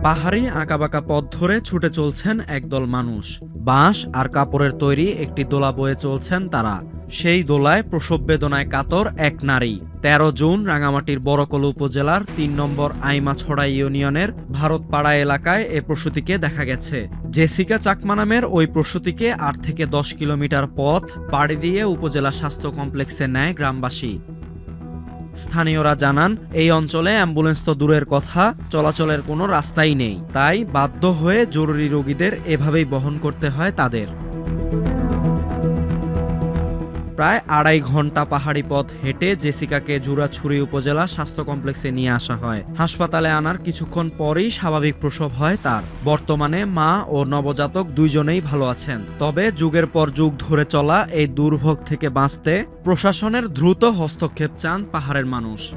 পাহাড়ি আঁকাবাঁকা পথ ধরে ছুটে চলছেন একদল মানুষ। বাঁশ আর কাপড়ের তৈরি একটি দোলা বয়ে চলছেন তারা। সেই দোলায় প্রসব বেদনায় কাতর এক নারী। ১৩ জুন রাঙামাটির বড়কল উপজেলার ৩ নম্বর আইমাছড়া ইউনিয়নের ভারতপাড়া এলাকায় এ প্রসূতিকে দেখা গেছে। জেসিকা চাকমা নামের ওই প্রসূতিকে ৮ থেকে ১০ কিলোমিটার পথ পাড়ি দিয়ে উপজেলা স্বাস্থ্য কমপ্লেক্সে নেয় গ্রামবাসী। স্থানীয়রা জানান, এই অঞ্চলে অ্যাম্বুলেন্স তো দূরের কথা, চলাচলের কোনো রাস্তাই নেই। তাই বাধ্য হয়ে জরুরি রোগীদের এভাবেই বহন করতে হয় তাদের। প্রায় ২.৫ ঘন্টা পাহাড়ি পথ হেঁটে জেসিকাকে জুরাছড়ি উপজেলা স্বাস্থ্য কমপ্লেক্সে নিয়ে আসা হয়। হাসপাতালে আনার কিছুক্ষণ পরেই স্বাভাবিক প্রসব হয় তার। বর্তমানে মা ও নবজাতক দুইজনেই ভালো আছেন। তবে যুগের পর যুগ ধরে চলা এই দুর্ভোগ থেকে বাঁচতে প্রশাসনের দ্রুত হস্তক্ষেপ চান পাহাড়ের মানুষ।